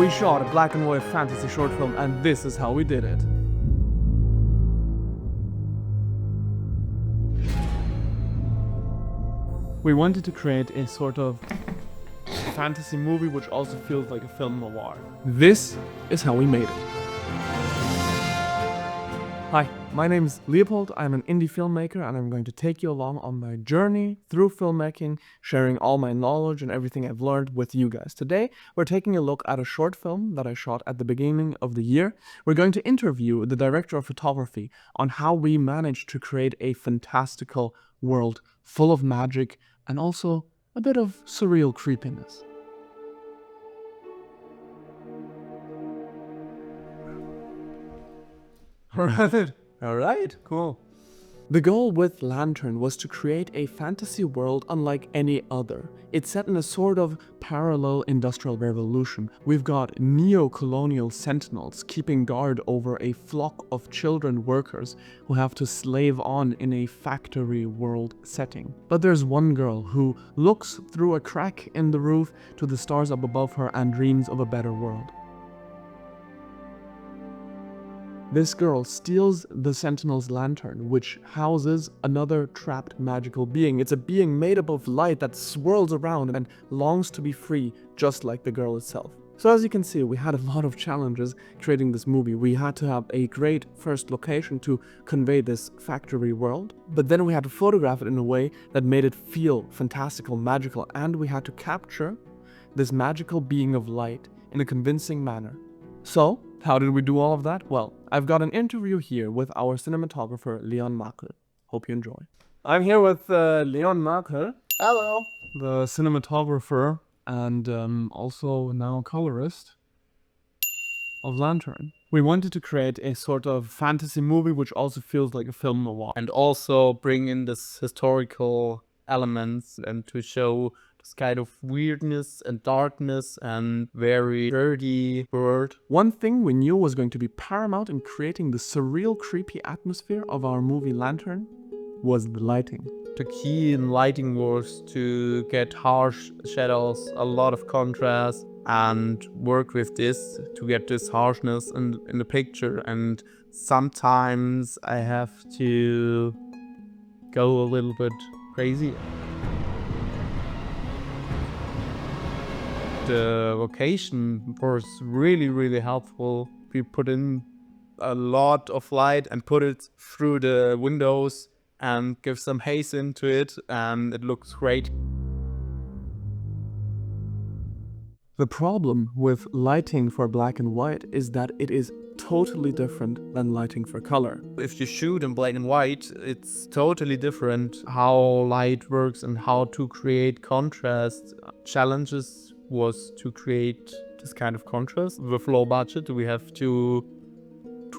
We shot a black and white fantasy short film, and this is how we did it. We wanted to create a sort of fantasy movie which also feels like a film noir. This is how we made it. Hi, my name is Leopold. I'm an indie filmmaker and I'm going to take you along on my journey through filmmaking, sharing all my knowledge and everything I've learned with you guys. Today, we're taking a look at a short film that I shot at the beginning of the year. We're going to interview the director of photography on how we managed to create a fantastical world full of magic and also a bit of surreal creepiness. Alright, cool. The goal with Lantern was to create a fantasy world unlike any other. It's set in a sort of parallel industrial revolution. We've got neo-colonial sentinels keeping guard over a flock of children workers who have to slave on in a factory world setting. But there's one girl who looks through a crack in the roof to the stars up above her and dreams of a better world. This girl steals the Sentinel's lantern, which houses another trapped magical being. It's a being made up of light that swirls around and longs to be free, just like the girl itself. So as you can see, we had a lot of challenges creating this movie. We had to have a great first location to convey this factory world, but then we had to photograph it in a way that made it feel fantastical, magical, and we had to capture this magical being of light in a convincing manner. So, how did we do all of that? Well, I've got an interview here with our cinematographer, Leon Makel. Hope you enjoy. I'm here with Leon Makel. Hello. The cinematographer and also now colorist of Lantern. We wanted to create a sort of fantasy movie which also feels like a film noir. And also bring in this historical elements and to show this kind of weirdness and darkness and very dirty world. One thing we knew was going to be paramount in creating the surreal, creepy atmosphere of our movie Lantern was the lighting. The key in lighting was to get harsh shadows, a lot of contrast, and work with this to get this harshness in the picture. And sometimes I have to go a little bit crazy. The location was really helpful. We put in a lot of light and put it through the windows and give some haze into it, and it looks great. The problem with lighting for black and white is that it is totally different than lighting for color. If you shoot in black and white, it's totally different how light works and how to create contrast. Challenges was to create this kind of contrast. With low budget, we have to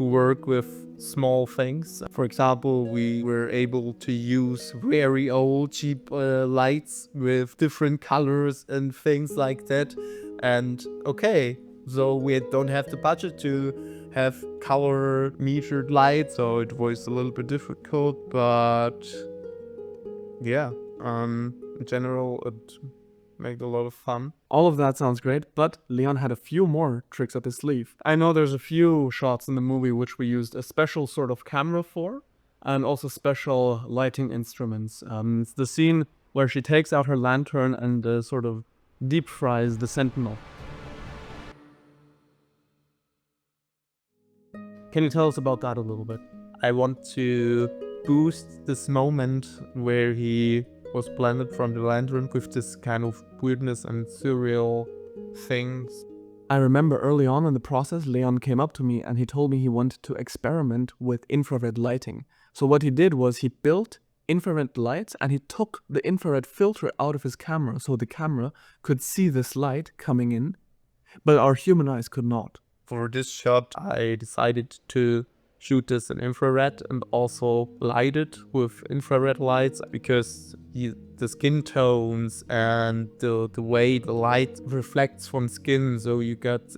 work with small things. For example, we were able to use very old, cheap lights with different colors and things like that. And okay, so we don't have the budget to have color metered lights, so it was a little bit difficult, but yeah, in general, it made a lot of fun. All of that sounds great, but Leon had a few more tricks up his sleeve. I know there's a few shots in the movie which we used a special sort of camera for, and also special lighting instruments. It's the scene where she takes out her lantern and sort of deep fries the Sentinel. Can you tell us about that a little bit? I want to boost this moment where he was blended from the lantern with this kind of weirdness and surreal things. I remember early on in the process, Leon came up to me and he told me he wanted to experiment with infrared lighting. So what he did was he built infrared lights and he took the infrared filter out of his camera so the camera could see this light coming in, but our human eyes could not. For this shot, I decided to shoot this in infrared and also light it with infrared lights because the skin tones and the way the light reflects from skin, so you got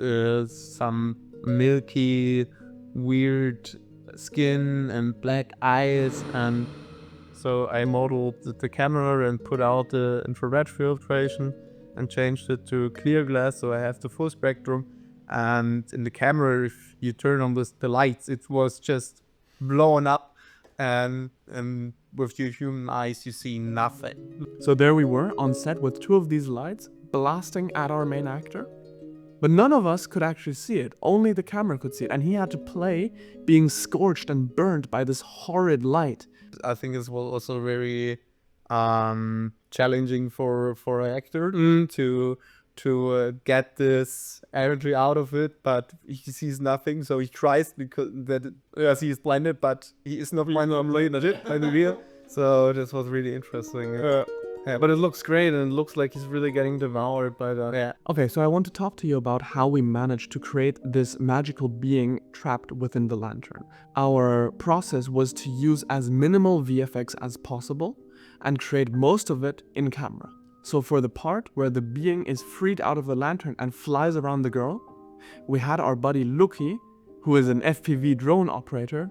some milky, weird skin and black eyes. And so I modeled the camera and put out the infrared filtration and changed it to clear glass, so I have the full spectrum. And in the camera, if you turn on the lights, it was just blown up, and with your human eyes, you see nothing. So there we were on set with 2 of these lights blasting at our main actor. But none of us could actually see it. Only the camera could see it. And he had to play being scorched and burned by this horrid light. I think it was also very challenging for an actor to get this energy out of it, but he sees nothing, so he tries because yes, he is blinded, but he is not blinded by the real. So this was really interesting. Yeah, but it looks great, and it looks like he's really getting devoured by the. Yeah. Okay, so I want to talk to you about how we managed to create this magical being trapped within the lantern. Our process was to use as minimal VFX as possible and create most of it in camera. So for the part where the being is freed out of the lantern and flies around the girl, we had our buddy Luki, who is an FPV drone operator,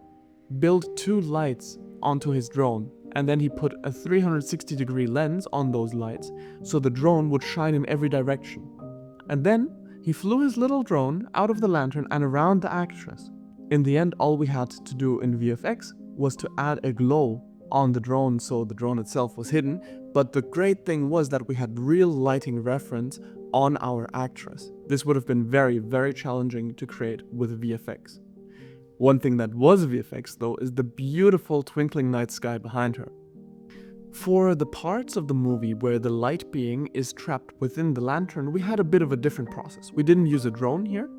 build 2 lights onto his drone, and then he put a 360-degree lens on those lights so the drone would shine in every direction. And then he flew his little drone out of the lantern and around the actress. In the end, all we had to do in VFX was to add a glow on the drone so the drone itself was hidden, but the great thing was that we had real lighting reference on our actress. This would have been very, very challenging to create with VFX. One thing that was VFX though is the beautiful twinkling night sky behind her. For the parts of the movie where the light being is trapped within the lantern, we had a bit of a different process. We didn't use a drone here.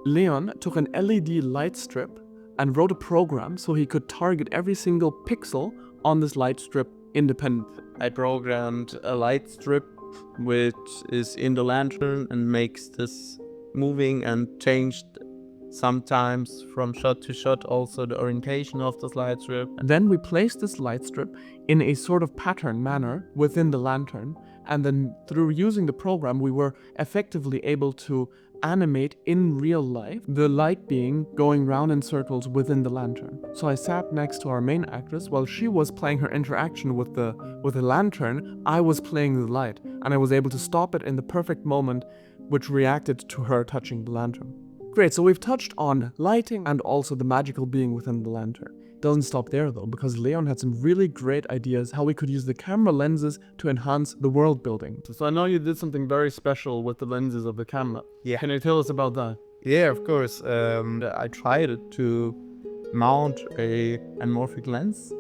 Leon took an LED light strip and wrote a program so he could target every single pixel on this light strip independently. I programmed a light strip which is in the lantern and makes this moving, and changed sometimes from shot to shot also the orientation of this light strip. And then we placed this light strip in a sort of pattern manner within the lantern, and then through using the program we were effectively able to animate in real life the light being going round in circles within the lantern. So I sat next to our main actress while she was playing her interaction with the lantern. I was playing the light, and I was able to stop it in the perfect moment which reacted to her touching the lantern. Great, so we've touched on lighting and also the magical being within the lantern. Doesn't stop there though, because Leon had some really great ideas how we could use the camera lenses to enhance the world building. So I know you did something very special with the lenses of the camera. Yeah. Can you tell us about that? Yeah, of course. I tried to mount a anamorphic lens,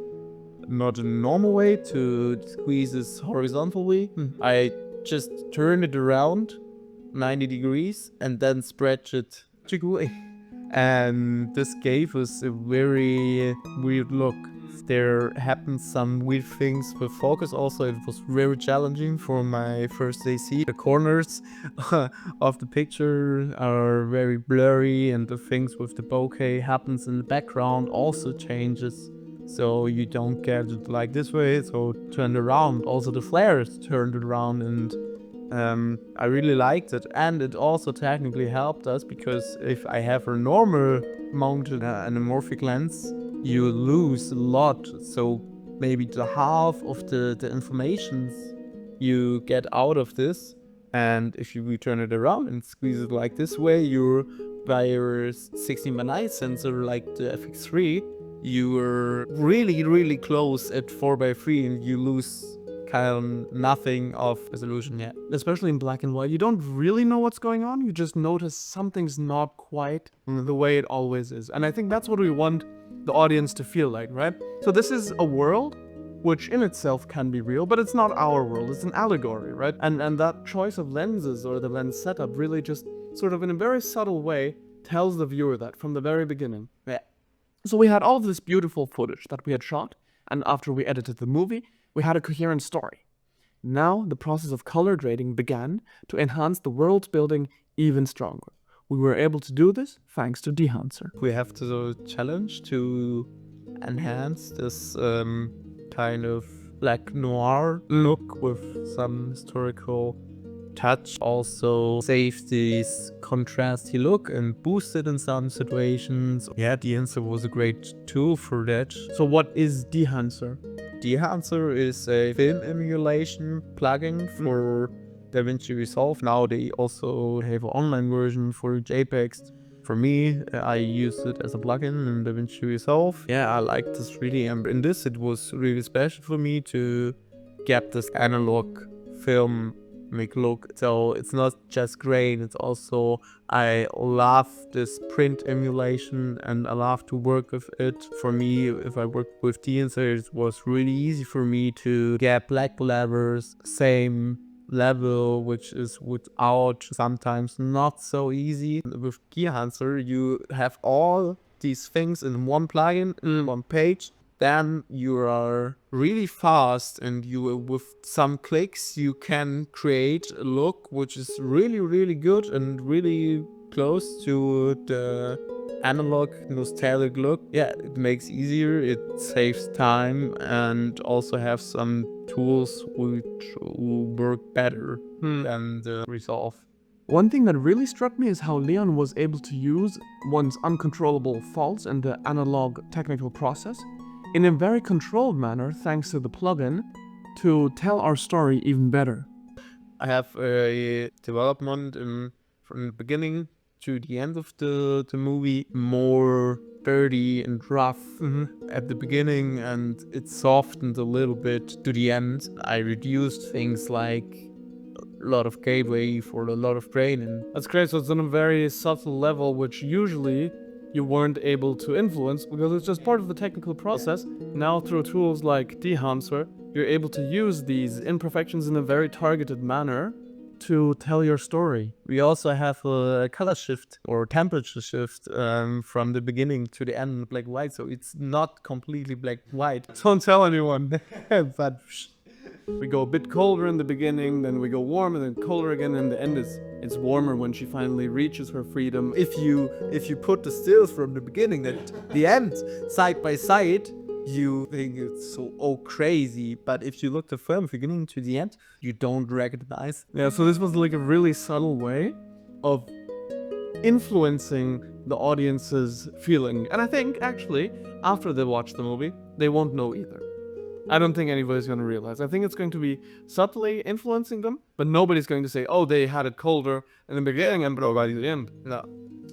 not a normal way to squeeze this horizontally. I just turned it around 90 degrees and then stretch it away. And this gave us a very weird look. There happened some weird things with focus also. It was very challenging for my first AC. The corners of the picture are very blurry, and the things with the bokeh happens in the background also changes. So you don't get it like this way, so turned around. Also the flares turned around, and I really liked it. And it also technically helped us, because if I have a normal mounted anamorphic lens, you lose a lot. So maybe the half of the informations you get out of this. And if you turn it around and squeeze it like this way, you're by your 16:9 sensor like the FX3, you are really close at 4:3, and you lose kind of nothing of resolution yet. Especially in black and white, you don't really know what's going on. You just notice something's not quite the way it always is. And I think that's what we want the audience to feel like, right? So this is a world which in itself can be real, but it's not our world. It's an allegory, right? And that choice of lenses or the lens setup really just sort of in a very subtle way tells the viewer that from the very beginning. Yeah. So we had all this beautiful footage that we had shot, and after we edited the movie, we had a coherent story. Now the process of color grading began to enhance the world building even stronger. We were able to do this thanks to Dehancer. We have to challenge to enhance this kind of black noir look with some historical touch. Also save this contrasty look and boost it in some situations. Yeah, Dehancer was a great tool for that. So what is Dehancer? Dehancer is a film emulation plugin for DaVinci Resolve. Now they also have an online version for JPEGs. For me, I use it as a plugin in DaVinci Resolve. Yeah, I like this really. And in this, it was really special for me to get this analog film look. So it's not just grain, it's also, I love this print emulation and I love to work with it. For me, if I work with Dehancer, it was really easy for me to get black levers, same level, which is without sometimes not so easy. With Dehancer, you have all these things in one plugin, in one page. Then you are really fast, and you, with some clicks, you can create a look which is really, really good and really close to the analog nostalgic look. Yeah, it makes easier, it saves time, and also have some tools which will work better than the Resolve. One thing that really struck me is how Leon was able to use one's uncontrollable faults in the analog technical process in a very controlled manner, thanks to the plugin, to tell our story even better. I have a development from the beginning to the end of the movie, more dirty and rough at the beginning, and it softened a little bit to the end. I reduced things like a lot of gateway for a lot of grain, and That's great, so it's on a very subtle level, which usually you weren't able to influence because it's just part of the technical process. Now through tools like Dehancer, you're able to use these imperfections in a very targeted manner to tell your story. we also have a color shift or temperature shift from the beginning to the end, black white, so it's not completely black white. Don't tell anyone. But we go a bit colder in the beginning, then we go warm, and then colder again, and the end it's warmer when she finally reaches her freedom. If you put the stills from the beginning at the end side by side, you think it's so crazy. But if you look the film beginning to the end, you don't recognize. Yeah, so this was like a really subtle way of influencing the audience's feeling. And I think, actually, after they watch the movie, they won't know either. I don't think anybody's going to realize. I think it's going to be subtly influencing them, but nobody's going to say, oh, they had it colder in the beginning and by the end. No,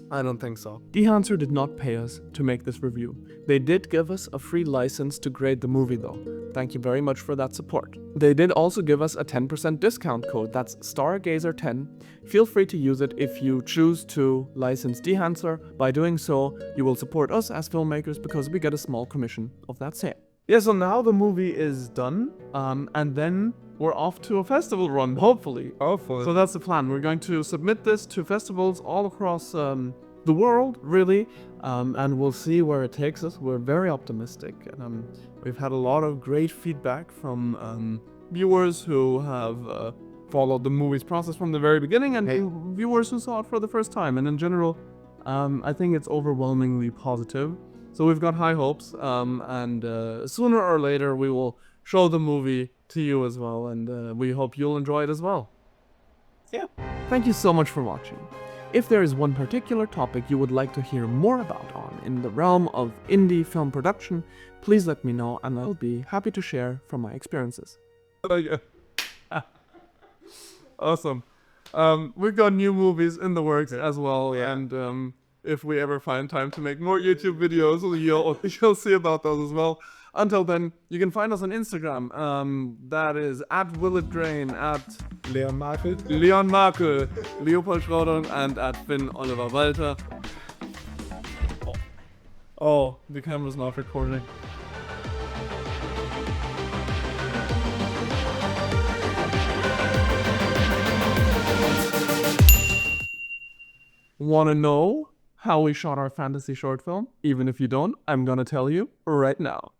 I don't think so. Dehancer did not pay us to make this review. They did give us a free license to grade the movie though. Thank you very much for that support. They did also give us a 10% discount code. That's Stargazer10. Feel free to use it if you choose to license Dehancer. By doing so, you will support us as filmmakers because we get a small commission of that sale. Yeah, so now the movie is done, and then we're off to a festival run, hopefully. So that's the plan. We're going to submit this to festivals all across the world, really, and we'll see where it takes us. We're very optimistic, and we've had a lot of great feedback from viewers who have followed the movie's process from the very beginning, and viewers who saw it for the first time. And in general, I think it's overwhelmingly positive. So we've got high hopes, and sooner or later we will show the movie to you as well, and we hope you'll enjoy it as well. Yeah. Thank you so much for watching. If there is one particular topic you would like to hear more about in the realm of indie film production, please let me know, and I'll be happy to share from my experiences. Awesome. We've got new movies in the works as well, and if we ever find time to make more YouTube videos, you'll see about those as well. Until then, you can find us on Instagram. That is @WilletGrain, Leon Markel, Leon Markel, Leopold Schroeder, and Finn Oliver Walter. Oh, the camera's not recording. Wanna know how we shot our fantasy short film? Even if you don't, I'm gonna tell you right now.